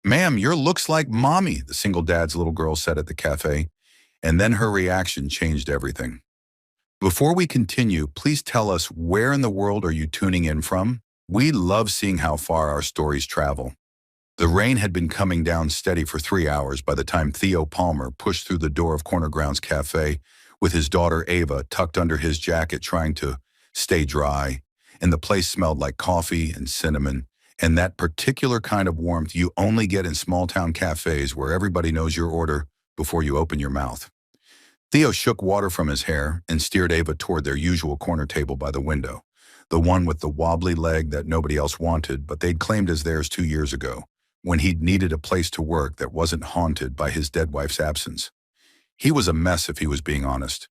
"Ma'am, your looks like mommy," the single dad's little girl said at the cafe, and then her reaction changed everything. Before we continue, please tell us, where in the world are you tuning in from? We love seeing how far our stories travel. The rain had been coming down steady for 3 hours by the time Theo Palmer pushed through the door of Corner Grounds Cafe with his daughter Ava tucked under his jacket trying to stay dry, and the place smelled like coffee and cinnamon and that particular kind of warmth you only get in small-town cafes where everybody knows your order before you open your mouth. Theo shook water from his hair and steered Ava toward their usual corner table by the window, the one with the wobbly leg that nobody else wanted but they'd claimed as theirs 2 years ago, when he'd needed a place to work that wasn't haunted by his dead wife's absence. He was a mess if he was being honest.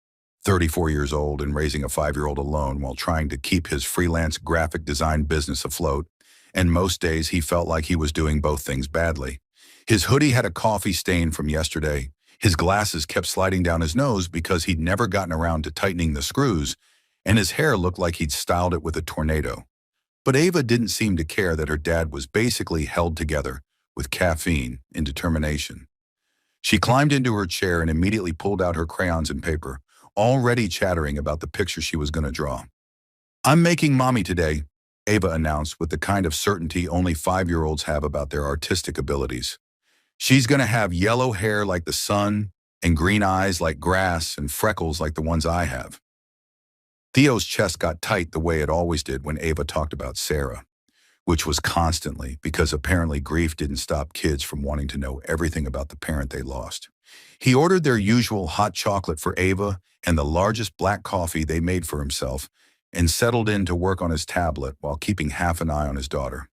34 years old and raising a 5-year-old alone while trying to keep his freelance graphic design business afloat, and most days he felt like he was doing both things badly. His hoodie had a coffee stain from yesterday, his glasses kept sliding down his nose because he'd never gotten around to tightening the screws, and his hair looked like he'd styled it with a tornado. But Ava didn't seem to care that her dad was basically held together with caffeine and determination. She climbed into her chair and immediately pulled out her crayons and paper, already chattering about the picture she was going to draw. "I'm making mommy today," Ava announced with the kind of certainty only 5-year-olds have about their artistic abilities. "She's going to have yellow hair like the sun, and green eyes like grass, and freckles like the ones I have." Theo's chest got tight the way it always did when Ava talked about Sarah, which was constantly, because apparently grief didn't stop kids from wanting to know everything about the parent they lost. He ordered their usual hot chocolate for Ava and the largest black coffee they made for himself, and settled in to work on his tablet while keeping half an eye on his daughter.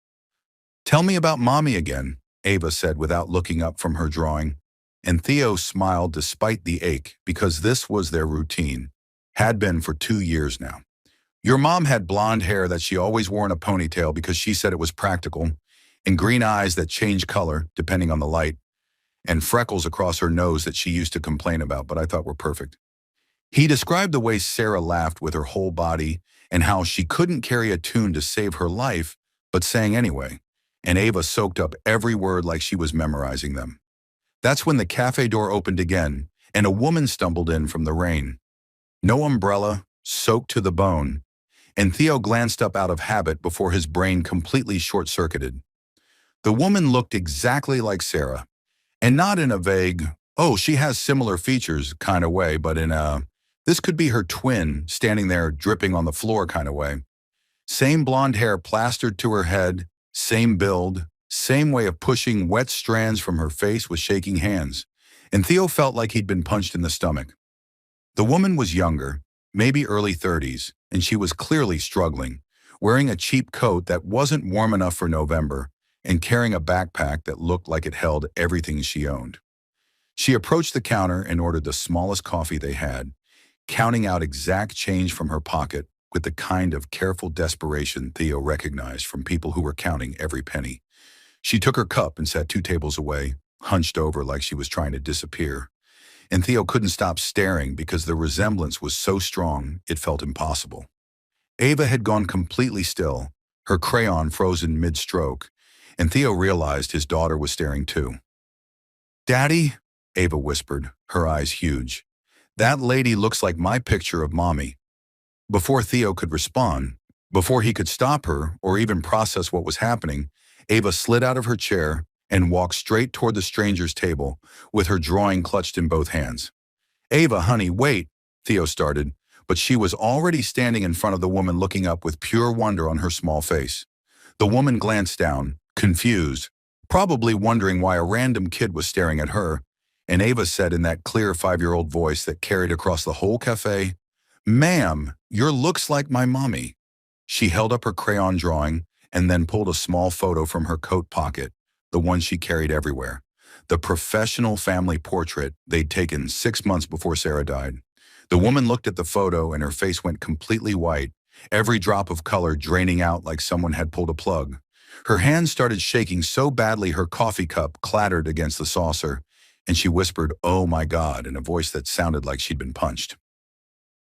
"Tell me about mommy again," Ava said without looking up from her drawing, and Theo smiled despite the ache because this was their routine, had been for 2 years now. "Your mom had blonde hair that she always wore in a ponytail because she said it was practical, and green eyes that changed color depending on the light, and freckles across her nose that she used to complain about but I thought were perfect." He described the way Sarah laughed with her whole body and how she couldn't carry a tune to save her life but sang anyway, and Ava soaked up every word like she was memorizing them. That's when the cafe door opened again and a woman stumbled in from the rain. No umbrella, soaked to the bone, and Theo glanced up out of habit before his brain completely short-circuited. The woman looked exactly like Sarah, and not in a vague, "oh, she has similar features" kind of way, but in a, "this could be her twin standing there dripping on the floor" kind of way. Same blonde hair plastered to her head, same build, same way of pushing wet strands from her face with shaking hands, and Theo felt like he'd been punched in the stomach. The woman was younger, maybe early 30s, and she was clearly struggling, wearing a cheap coat that wasn't warm enough for November and carrying a backpack that looked like it held everything she owned. She approached the counter and ordered the smallest coffee they had, counting out exact change from her pocket with the kind of careful desperation Theo recognized from people who were counting every penny. She took her cup and sat 2 tables away, hunched over like she was trying to disappear. And Theo couldn't stop staring because the resemblance was so strong it felt impossible. Ava had gone completely still, her crayon frozen mid-stroke, and Theo realized his daughter was staring too. "Daddy," Ava whispered, her eyes huge, "that lady looks like my picture of mommy." Before Theo could respond, before he could stop her or even process what was happening, Ava slid out of her chair and walked straight toward the stranger's table with her drawing clutched in both hands. "Ava, honey, wait," Theo started, but she was already standing in front of the woman looking up with pure wonder on her small face. The woman glanced down, confused, probably wondering why a random kid was staring at her, and Ava said in that clear 5-year-old voice that carried across the whole cafe, "Ma'am, your looks like my mommy." She held up her crayon drawing and then pulled a small photo from her coat pocket, the one she carried everywhere, the professional family portrait they'd taken 6 months before Sarah died. The woman looked at the photo and her face went completely white, every drop of color draining out like someone had pulled a plug. Her hands started shaking so badly her coffee cup clattered against the saucer, and she whispered, "Oh my God," in a voice that sounded like she'd been punched.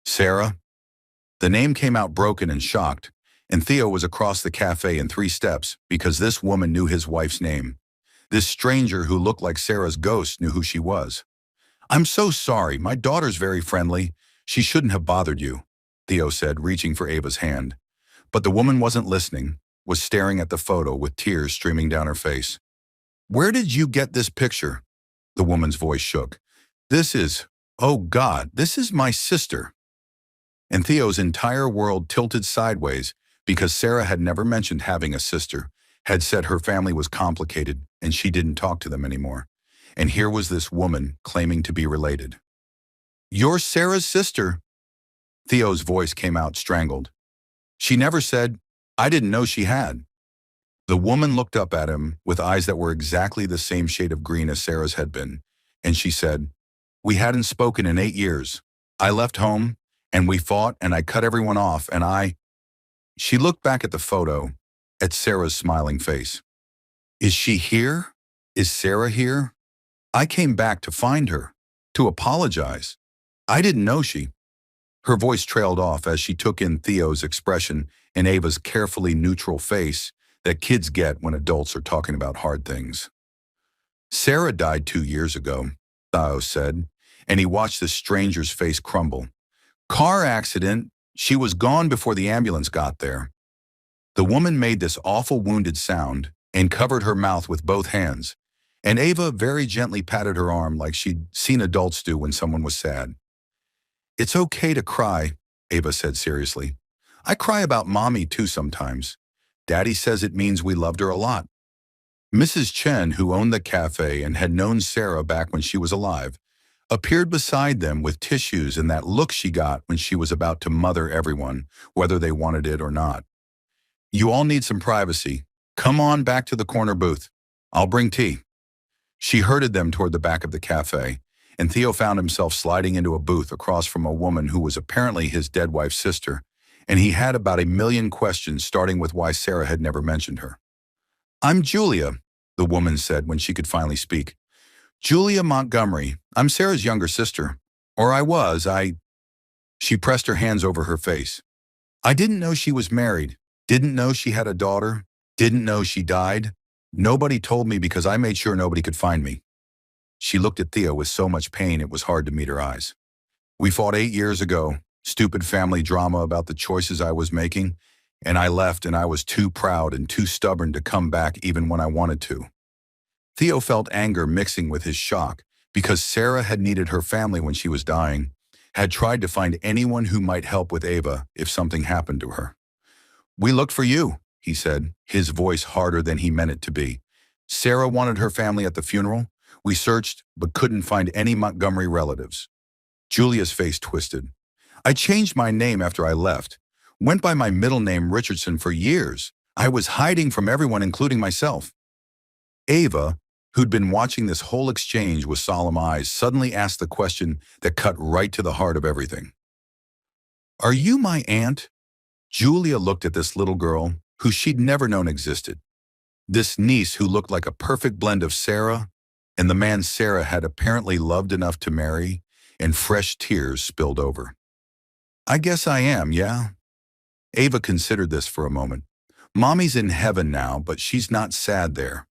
"Sarah?" The name came out broken and shocked, and Theo was across the cafe in 3 steps because this woman knew his wife's name. This stranger who looked like Sarah's ghost knew who she was. "I'm so sorry. My daughter's very friendly. She shouldn't have bothered you," Theo said, reaching for Ava's hand. But the woman wasn't listening, was staring at the photo with tears streaming down her face. "Where did you get this picture?" The woman's voice shook. Oh God, this is my sister." And Theo's entire world tilted sideways because Sarah had never mentioned having a sister, had said her family was complicated and she didn't talk to them anymore. And here was this woman claiming to be related. "You're Sarah's sister." Theo's voice came out strangled. "She never said, I didn't know she had." The woman looked up at him with eyes that were exactly the same shade of green as Sarah's had been, and she said, "We hadn't spoken in 8 years. I left home, and we fought, and I cut everyone off, and I—" She looked back at the photo, at Sarah's smiling face. "Is she here? Is Sarah here? I came back to find her, to apologize. I didn't know she—" Her voice trailed off as she took in Theo's expression and Ava's carefully neutral face that kids get when adults are talking about hard things. "Sarah died 2 years ago," Theo said, and he watched the stranger's face crumble. "Car accident. She was gone before the ambulance got there." The woman made this awful wounded sound and covered her mouth with both hands, and Ava very gently patted her arm like she'd seen adults do when someone was sad. "It's okay to cry," Ava said seriously. "I cry about Mommy too sometimes. Daddy says it means we loved her a lot." Mrs. Chen, who owned the cafe and had known Sarah back when she was alive, appeared beside them with tissues and that look she got when she was about to mother everyone, whether they wanted it or not. "You all need some privacy. Come on back to the corner booth. I'll bring tea." She herded them toward the back of the cafe, and Theo found himself sliding into a booth across from a woman who was apparently his dead wife's sister, and he had about 1,000,000 questions, starting with why Sarah had never mentioned her. "I'm Julia," the woman said when she could finally speak. "Julia Montgomery. I'm Sarah's younger sister. Or I was, She pressed her hands over her face. "I didn't know she was married, didn't know she had a daughter, didn't know she died. Nobody told me because I made sure nobody could find me." She looked at Theo with so much pain it was hard to meet her eyes. "We fought 8 years ago, stupid family drama about the choices I was making, and I left and I was too proud and too stubborn to come back even when I wanted to." Theo felt anger mixing with his shock because Sarah had needed her family when she was dying, had tried to find anyone who might help with Ava if something happened to her. "We looked for you," he said, his voice harder than he meant it to be. "Sarah wanted her family at the funeral. We searched, but couldn't find any Montgomery relatives." Julia's face twisted. "I changed my name after I left. Went by my middle name Richardson for years. I was hiding from everyone, including myself." Ava, who'd been watching this whole exchange with solemn eyes, suddenly asked the question that cut right to the heart of everything. "Are you my aunt?" Julia looked at this little girl who she'd never known existed. This niece who looked like a perfect blend of Sarah and the man Sarah had apparently loved enough to marry, and fresh tears spilled over. "I guess I am, yeah." Ava considered this for a moment. "Mommy's in heaven now, but she's not sad there.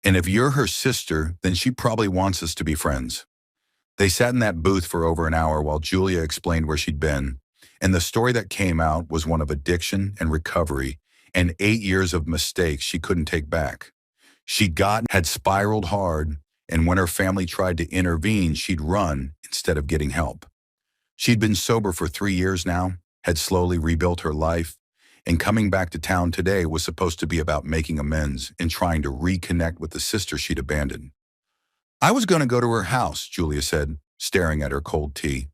And if you're her sister, then she probably wants us to be friends." They sat in that booth for over an hour while Julia explained where she'd been, and the story that came out was one of addiction and recovery and 8 years of mistakes she couldn't take back. Had spiraled hard, and when her family tried to intervene, she'd run instead of getting help. She'd been sober for 3 years now, had slowly rebuilt her life, and coming back to town today was supposed to be about making amends and trying to reconnect with the sister she'd abandoned. "I was going to go to her house," Julia said, staring at her cold tea.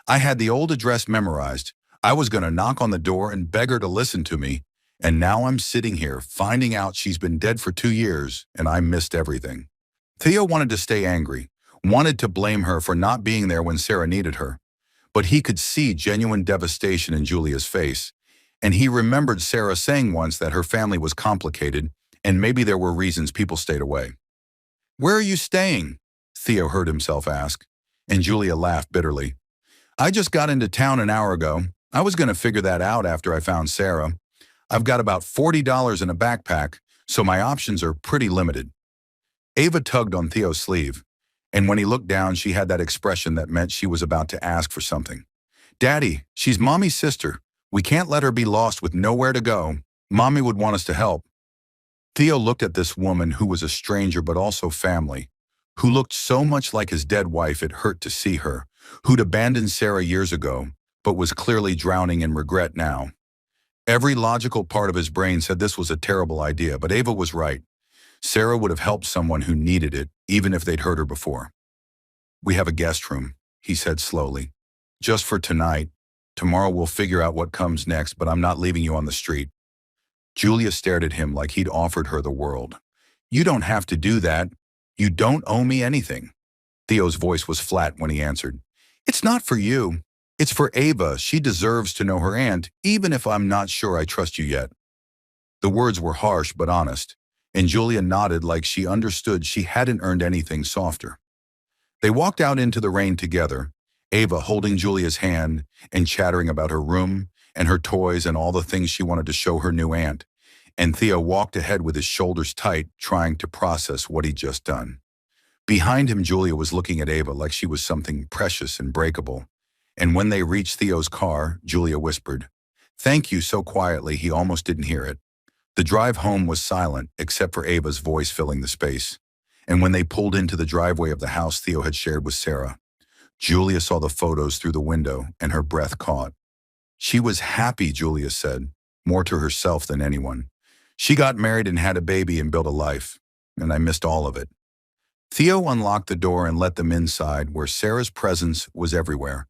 "I had the old address memorized. I was going to knock on the door and beg her to listen to me, and now I'm sitting here finding out she's been dead for 2 years and I missed everything." Theo wanted to stay angry, wanted to blame her for not being there when Sarah needed her, but he could see genuine devastation in Julia's face, and he remembered Sarah saying once that her family was complicated and maybe there were reasons people stayed away. "Where are you staying?" Theo heard himself ask, and Julia laughed bitterly. "I just got into town an hour ago. I was going to figure that out after I found Sarah. I've got about $40 in a backpack, so my options are pretty limited." Ava tugged on Theo's sleeve, and when he looked down, she had that expression that meant she was about to ask for something. Daddy, she's Mommy's sister. We can't let her be lost with nowhere to go. Mommy would want us to help. Theo looked at this woman who was a stranger but also family, who looked so much like his dead wife it hurt to see her, who'd abandoned Sarah years ago, but was clearly drowning in regret now. Every logical part of his brain said this was a terrible idea, but Ava was right. Sarah would have helped someone who needed it, even if they'd hurt her before. We have a guest room, he said slowly. Just for tonight. Tomorrow we'll figure out what comes next, but I'm not leaving you on the street. Julia stared at him like he'd offered her the world. You don't have to do that. You don't owe me anything. Theo's voice was flat when he answered. It's not for you. It's for Ava. She deserves to know her aunt, even if I'm not sure I trust you yet. The words were harsh but honest, and Julia nodded like she understood she hadn't earned anything softer. They walked out into the rain together, Ava holding Julia's hand and chattering about her room and her toys and all the things she wanted to show her new aunt, and Theo walked ahead with his shoulders tight, trying to process what he'd just done. Behind him, Julia was looking at Ava like she was something precious and breakable, and when they reached Theo's car, Julia whispered, "Thank you," so quietly he almost didn't hear it. The drive home was silent, except for Ava's voice filling the space. And when they pulled into the driveway of the house Theo had shared with Sarah, Julia saw the photos through the window and her breath caught. She was happy, Julia said, more to herself than anyone. She got married and had a baby and built a life, and I missed all of it. Theo unlocked the door and let them inside, where Sarah's presence was everywhere,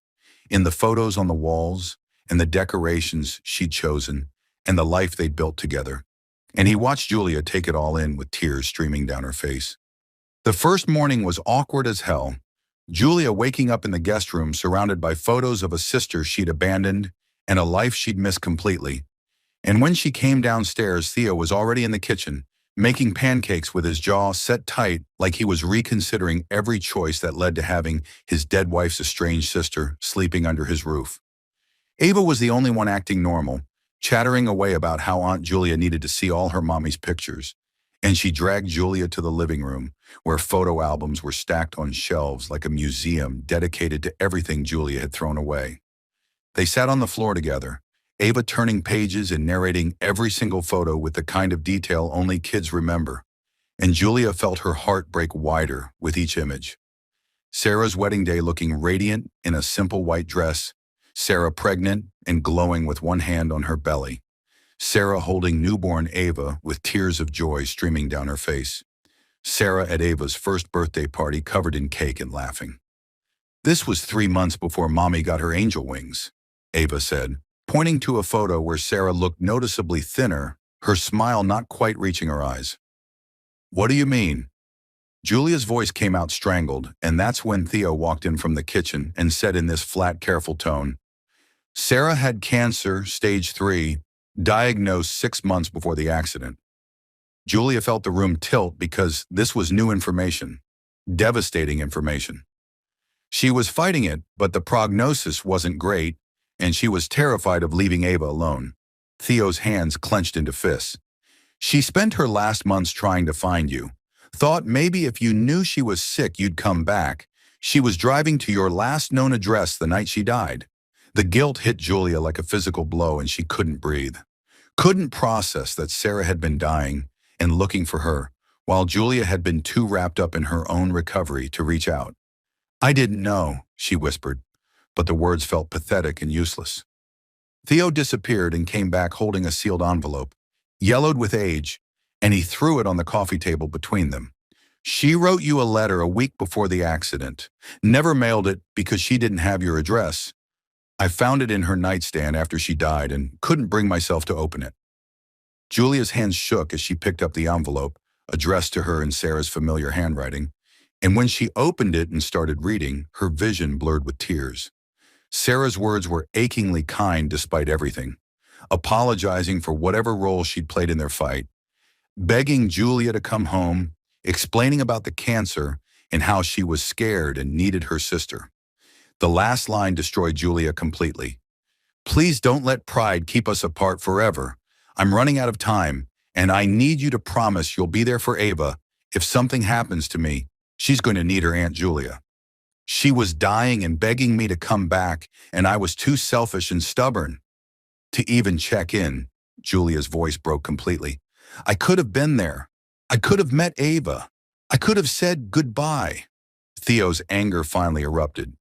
in the photos on the walls, and the decorations she'd chosen, and the life they'd built together. And he watched Julia take it all in with tears streaming down her face. The first morning was awkward as hell. Julia waking up in the guest room surrounded by photos of a sister she'd abandoned and a life she'd missed completely. And when she came downstairs, Theo was already in the kitchen, making pancakes with his jaw set tight like he was reconsidering every choice that led to having his dead wife's estranged sister sleeping under his roof. Ava was the only one acting normal, chattering away about how Aunt Julia needed to see all her mommy's pictures. And she dragged Julia to the living room, where photo albums were stacked on shelves like a museum dedicated to everything Julia had thrown away. They sat on the floor together, Ava turning pages and narrating every single photo with the kind of detail only kids remember, and Julia felt her heart break wider with each image. Sarah's wedding day looking radiant in a simple white dress, Sarah pregnant and glowing with one hand on her belly, Sarah holding newborn Ava with tears of joy streaming down her face, Sarah at Ava's first birthday party covered in cake and laughing. This was 3 months before Mommy got her angel wings, Ava said, pointing to a photo where Sarah looked noticeably thinner, her smile not quite reaching her eyes. What do you mean? Julia's voice came out strangled, and that's when Theo walked in from the kitchen and said in this flat, careful tone, Sarah had cancer, stage 3, diagnosed 6 months before the accident. Julia felt the room tilt because this was new information, devastating information. She was fighting it, but the prognosis wasn't great, and she was terrified of leaving Ava alone. Theo's hands clenched into fists. She spent her last months trying to find you. Thought maybe if you knew she was sick, you'd come back. She was driving to your last known address the night she died. The guilt hit Julia like a physical blow, and she couldn't breathe. Couldn't process that Sarah had been dying and looking for her, while Julia had been too wrapped up in her own recovery to reach out. I didn't know, she whispered, but the words felt pathetic and useless. Theo disappeared and came back holding a sealed envelope, yellowed with age, and he threw it on the coffee table between them. She wrote you a letter a week before the accident. Never mailed it because she didn't have your address. I found it in her nightstand after she died and couldn't bring myself to open it. Julia's hands shook as she picked up the envelope, addressed to her in Sarah's familiar handwriting, and when she opened it and started reading, her vision blurred with tears. Sarah's words were achingly kind despite everything, apologizing for whatever role she'd played in their fight, begging Julia to come home, explaining about the cancer and how she was scared and needed her sister. The last line destroyed Julia completely. Please don't let pride keep us apart forever. I'm running out of time, and I need you to promise you'll be there for Ava, If something happens to me, she's going to need her Aunt Julia. She was dying and begging me to come back, and I was too selfish and stubborn to even check in." Julia's voice broke completely. "I could have been there. I could have met Ava. I could have said goodbye." Theo's anger finally erupted.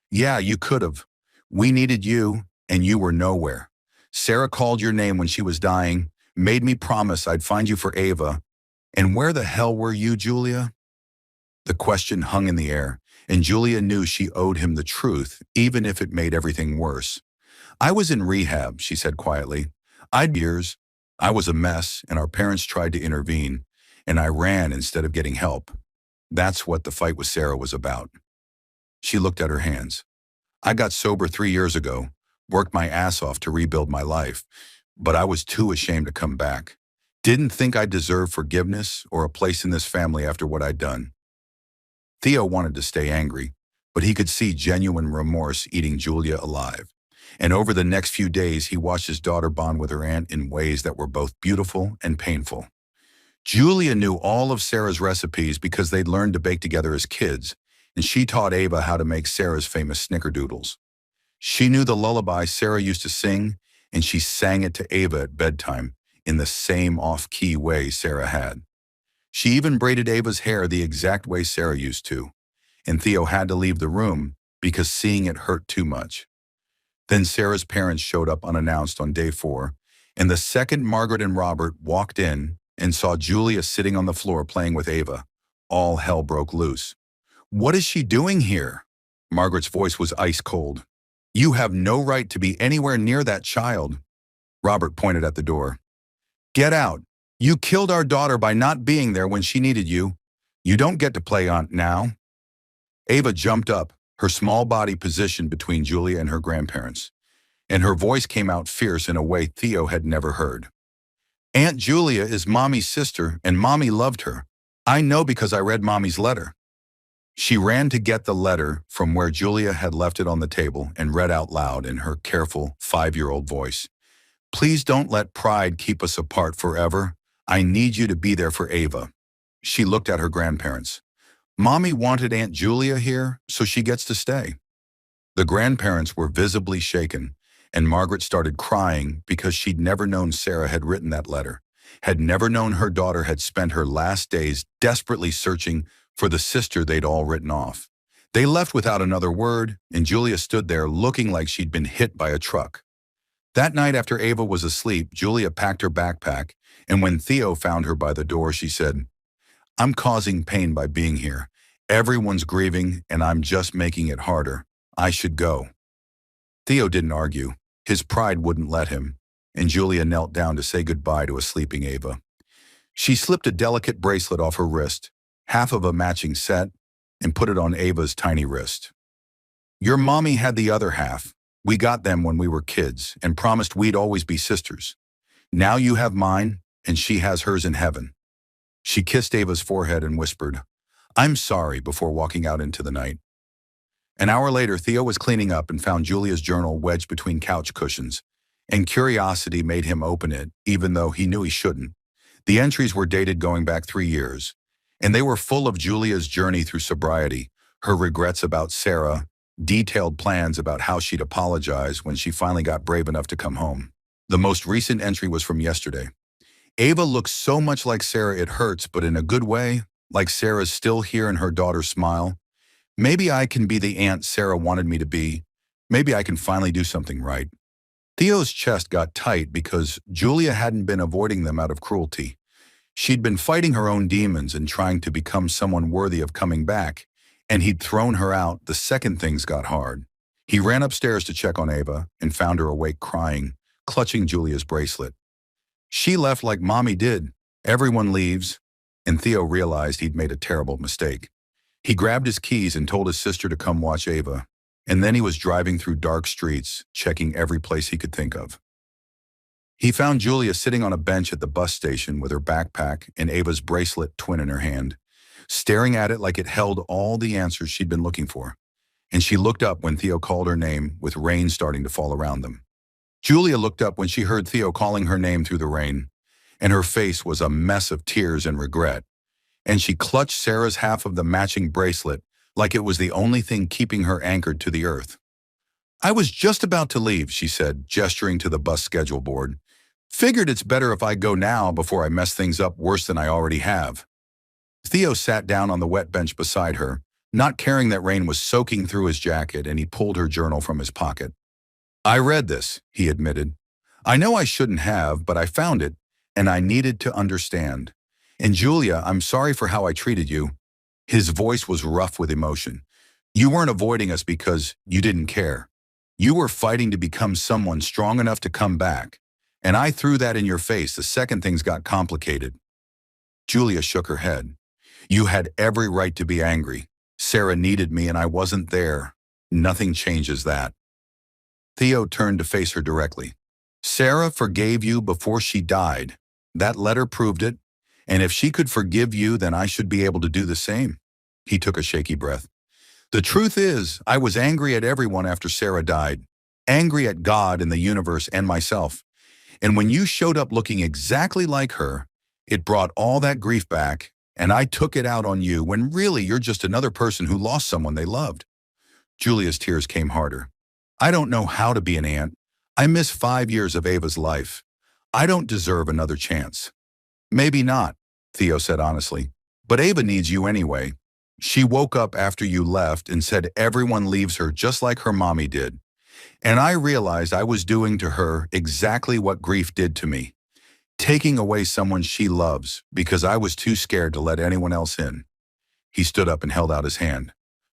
"Yeah, you could have. We needed you, and you were nowhere. Sarah called your name when she was dying, made me promise I'd find you for Ava. And where the hell were you, Julia?" The question hung in the air, and Julia knew she owed him the truth, even if it made everything worse. "I was in rehab," she said quietly. "I'd years. I was a mess, and our parents tried to intervene, and I ran instead of getting help. That's what the fight with Sarah was about." She looked at her hands. "I got sober 3 years ago, worked my ass off to rebuild my life, but I was too ashamed to come back. Didn't think I deserved forgiveness or a place in this family after what I'd done." Theo wanted to stay angry, but he could see genuine remorse eating Julia alive. And over the next few days, he watched his daughter bond with her aunt in ways that were both beautiful and painful. Julia knew all of Sarah's recipes because they'd learned to bake together as kids, and she taught Ava how to make Sarah's famous snickerdoodles. She knew the lullaby Sarah used to sing, and she sang it to Ava at bedtime in the same off-key way Sarah had. She even braided Ava's hair the exact way Sarah used to, and Theo had to leave the room because seeing it hurt too much. Then Sarah's parents showed up unannounced on day 4, and the second Margaret and Robert walked in and saw Julia sitting on the floor playing with Ava, all hell broke loose. "What is she doing here?" Margaret's voice was ice cold. "You have no right to be anywhere near that child." Robert pointed at the door. "Get out. You killed our daughter by not being there when she needed you. You don't get to play aunt now." Ava jumped up, her small body positioned between Julia and her grandparents, and her voice came out fierce in a way Theo had never heard. "Aunt Julia is Mommy's sister, and Mommy loved her. I know because I read Mommy's letter." She ran to get the letter from where Julia had left it on the table and read out loud in her careful 5-year-old voice. "Please don't let pride keep us apart forever. I need you to be there for Ava." She looked at her grandparents. "Mommy wanted Aunt Julia here, so she gets to stay." The grandparents were visibly shaken, and Margaret started crying because she'd never known Sarah had written that letter, had never known her daughter had spent her last days desperately searching for the sister they'd all written off. They left without another word, and Julia stood there looking like she'd been hit by a truck. That night after Ava was asleep, Julia packed her backpack, and when Theo found her by the door, she said, "I'm causing pain by being here. Everyone's grieving, and I'm just making it harder. I should go." Theo didn't argue. His pride wouldn't let him, and Julia knelt down to say goodbye to a sleeping Ava. She slipped a delicate bracelet off her wrist, half of a matching set, and put it on Ava's tiny wrist. "Your mommy had the other half. We got them when we were kids and promised we'd always be sisters. Now you have mine, and she has hers in heaven." She kissed Ava's forehead and whispered, "I'm sorry," before walking out into the night. An hour later, Theo was cleaning up and found Julia's journal wedged between couch cushions, and curiosity made him open it, even though he knew he shouldn't. The entries were dated going back 3 years, and they were full of Julia's journey through sobriety, her regrets about Sarah, detailed plans about how she'd apologize when she finally got brave enough to come home. The most recent entry was from yesterday. "Ava looks so much like Sarah it hurts, but in a good way, like Sarah's still here and her daughter's smile. Maybe I can be the aunt Sarah wanted me to be. Maybe I can finally do something right." Theo's chest got tight because Julia hadn't been avoiding them out of cruelty. She'd been fighting her own demons and trying to become someone worthy of coming back, and he'd thrown her out the second things got hard. He ran upstairs to check on Ava and found her awake crying, clutching Julia's bracelet. She left like Mommy did. Everyone leaves, and Theo realized he'd made a terrible mistake. He grabbed his keys and told his sister to come watch Ava, and then he was driving through dark streets, checking every place he could think of. He found Julia sitting on a bench at the bus station with her backpack and Ava's bracelet twin in her hand, staring at it like it held all the answers she'd been looking for. And she looked up when Theo called her name, with rain starting to fall around them. Julia looked up when she heard Theo calling her name through the rain, and her face was a mess of tears and regret. and she clutched Sarah's half of the matching bracelet like it was the only thing keeping her anchored to the earth. I was just about to leave, she said, gesturing to the bus schedule board. Figured it's better if I go now before I mess things up worse than I already have. Theo sat down on the wet bench beside her, not caring that rain was soaking through his jacket, and he pulled her journal from his pocket. I read this, he admitted. I know I shouldn't have, but I found it, and I needed to understand. And Julia, I'm sorry for how I treated you. His voice was rough with emotion. You weren't avoiding us because you didn't care. You were fighting to become someone strong enough to come back. And I threw that in your face the second things got complicated. Julia shook her head. You had every right to be angry. Sarah needed me and I wasn't there. Nothing changes that. Theo turned to face her directly. Sarah forgave you before she died. That letter proved it. And if she could forgive you, then I should be able to do the same. He took a shaky breath. The truth is, I was angry at everyone after Sarah died. Angry at God and the universe and myself. And when you showed up looking exactly like her, it brought all that grief back, and I took it out on you when really you're just another person who lost someone they loved. Julia's tears came harder. I don't know how to be an aunt. I miss 5 years of Ava's life. I don't deserve another chance. Maybe not, Theo said honestly, but Ava needs you anyway. She woke up after you left and said everyone leaves her just like her mommy did. And I realized I was doing to her exactly what grief did to me. Taking away someone she loves because I was too scared to let anyone else in. He stood up and held out his hand.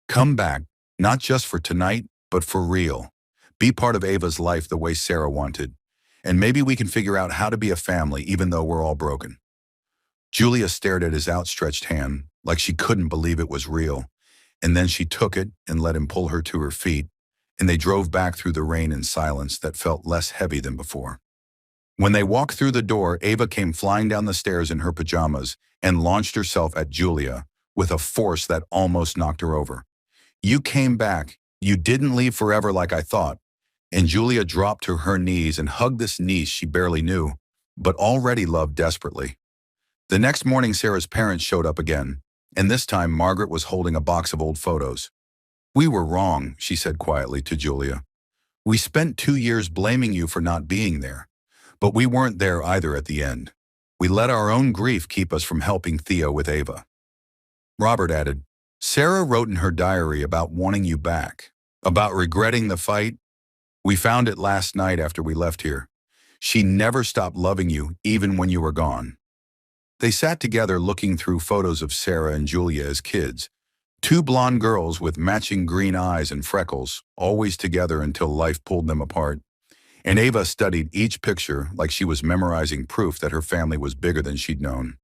Come back, not just for tonight, but for real. Be part of Ava's life the way Sarah wanted. And maybe we can figure out how to be a family even though we're all broken. Julia stared at his outstretched hand like she couldn't believe it was real. And then she took it and let him pull her to her feet. And they drove back through the rain in silence that felt less heavy than before. When they walked through the door, Ava came flying down the stairs in her pajamas and launched herself at Julia with a force that almost knocked her over. You came back. You didn't leave forever like I thought. And Julia dropped to her knees and hugged this niece she barely knew, but already loved desperately. The next morning, Sarah's parents showed up again, and this time Margaret was holding a box of old photos. We were wrong, she said quietly to Julia. We spent 2 years blaming you for not being there, but we weren't there either at the end. We let our own grief keep us from helping Theo with Ava. Robert added, Sarah wrote in her diary about wanting you back, about regretting the fight. We found it last night after we left here. She never stopped loving you, even when you were gone. They sat together looking through photos of Sarah and Julia as kids. 2 blonde girls with matching green eyes and freckles, always together until life pulled them apart. And Ava studied each picture like she was memorizing proof that her family was bigger than she'd known.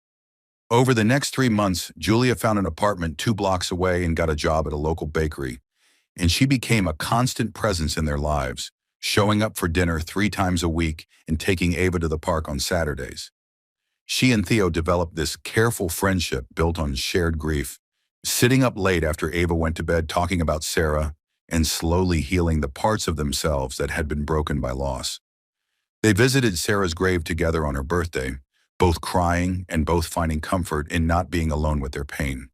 Over the next 3 months, Julia found an apartment 2 blocks away and got a job at a local bakery. And she became a constant presence in their lives, showing up for dinner 3 times a week and taking Ava to the park on Saturdays. She and Theo developed this careful friendship built on shared grief, sitting up late after Ava went to bed talking about Sarah and slowly healing the parts of themselves that had been broken by loss. They visited Sarah's grave together on her birthday, both crying and both finding comfort in not being alone with their pain.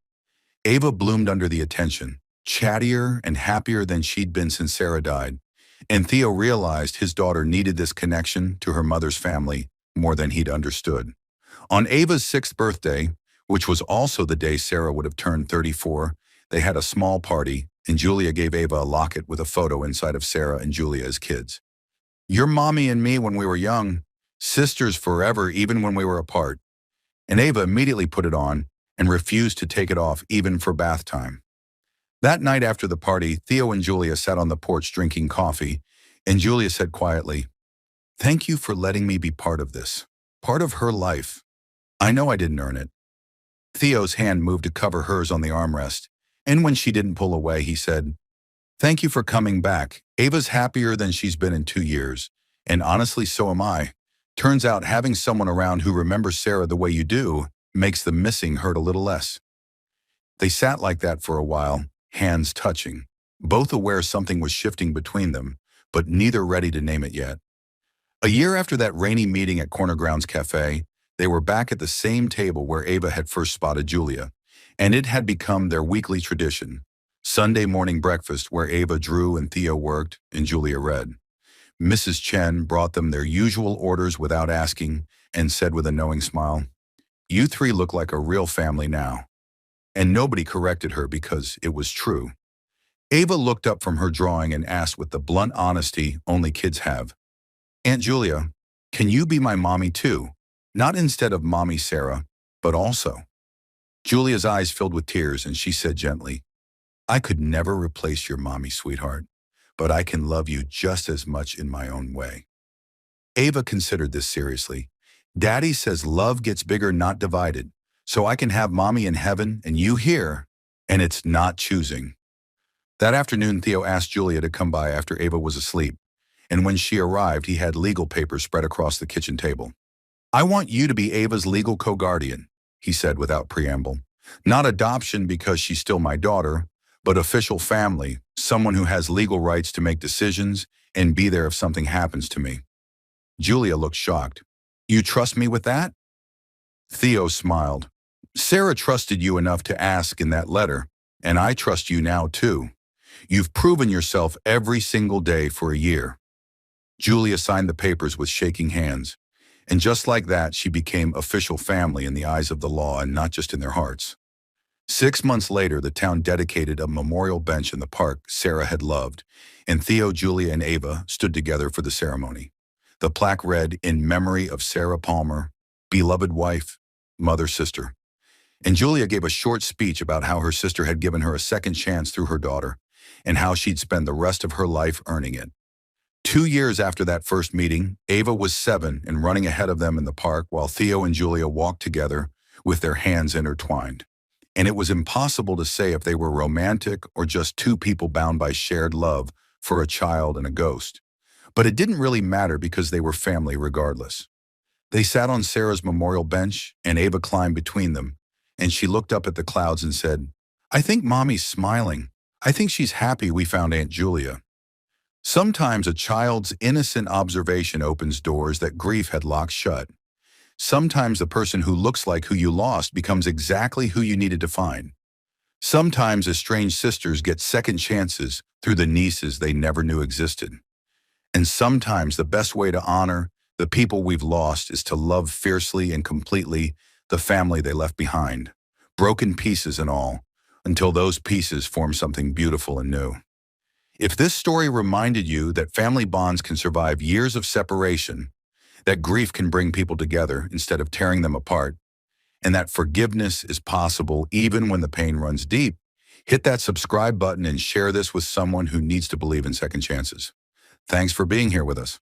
Ava bloomed under the attention, chattier and happier than she'd been since Sarah died, and Theo realized his daughter needed this connection to her mother's family more than he'd understood. On Ava's 6th birthday, which was also the day Sarah would have turned 34, they had a small party, and Julia gave Ava a locket with a photo inside of Sarah and Julia as kids. Your mommy and me when we were young, sisters forever even when we were apart. And Ava immediately put it on and refused to take it off even for bath time. That night after the party, Theo and Julia sat on the porch drinking coffee, and Julia said quietly, Thank you for letting me be part of this, part of her life. I know I didn't earn it. Theo's hand moved to cover hers on the armrest, and when she didn't pull away, he said, Thank you for coming back. Ava's happier than she's been in 2 years, and honestly, so am I. Turns out having someone around who remembers Sarah the way you do makes the missing hurt a little less. They sat like that for a while, hands touching, both aware something was shifting between them, but neither ready to name it yet. A year after that rainy meeting at Corner Grounds Café, They were back at the same table where Ava had first spotted Julia, and it had become their weekly tradition. Sunday morning breakfast where Ava drew and Theo worked and Julia read. Mrs. Chen brought them their usual orders without asking and said with a knowing smile, "You three look like a real family now." And nobody corrected her because it was true. Ava looked up from her drawing and asked with the blunt honesty only kids have, "Aunt Julia, can you be my mommy too? Not instead of Mommy Sarah, but also." Julia's eyes filled with tears and she said gently, "I could never replace your mommy, sweetheart, but I can love you just as much in my own way." Ava considered this seriously. "Daddy says love gets bigger, not divided, so I can have mommy in heaven and you here, and it's not choosing." That afternoon, Theo asked Julia to come by after Ava was asleep, and when she arrived, he had legal papers spread across the kitchen table. "I want you to be Ava's legal co-guardian," he said without preamble. "Not adoption because she's still my daughter, but official family, someone who has legal rights to make decisions and be there if something happens to me." Julia looked shocked. "You trust me with that?" Theo smiled. "Sarah trusted you enough to ask in that letter, and I trust you now too. You've proven yourself every single day for a year." Julia signed the papers with shaking hands, and just like that, she became official family in the eyes of the law and not just in their hearts. 6 months later, the town dedicated a memorial bench in the park Sarah had loved, and Theo, Julia, and Ava stood together for the ceremony. The plaque read, "In memory of Sarah Palmer, beloved wife, mother, sister." And Julia gave a short speech about how her sister had given her a second chance through her daughter, and how she'd spend the rest of her life earning it. 2 years after that first meeting, Ava was 7 and running ahead of them in the park while Theo and Julia walked together with their hands intertwined. And it was impossible to say if they were romantic or just two people bound by shared love for a child and a ghost. But it didn't really matter because they were family regardless. They sat on Sarah's memorial bench and Ava climbed between them, and she looked up at the clouds and said, "I think Mommy's smiling. I think she's happy we found Aunt Julia." Sometimes a child's innocent observation opens doors that grief had locked shut. Sometimes the person who looks like who you lost becomes exactly who you needed to find. Sometimes estranged sisters get second chances through the nieces they never knew existed. And sometimes the best way to honor the people we've lost is to love fiercely and completely the family they left behind, broken pieces and all, until those pieces form something beautiful and new. If this story reminded you that family bonds can survive years of separation, that grief can bring people together instead of tearing them apart, and that forgiveness is possible even when the pain runs deep, hit that subscribe button and share this with someone who needs to believe in second chances. Thanks for being here with us.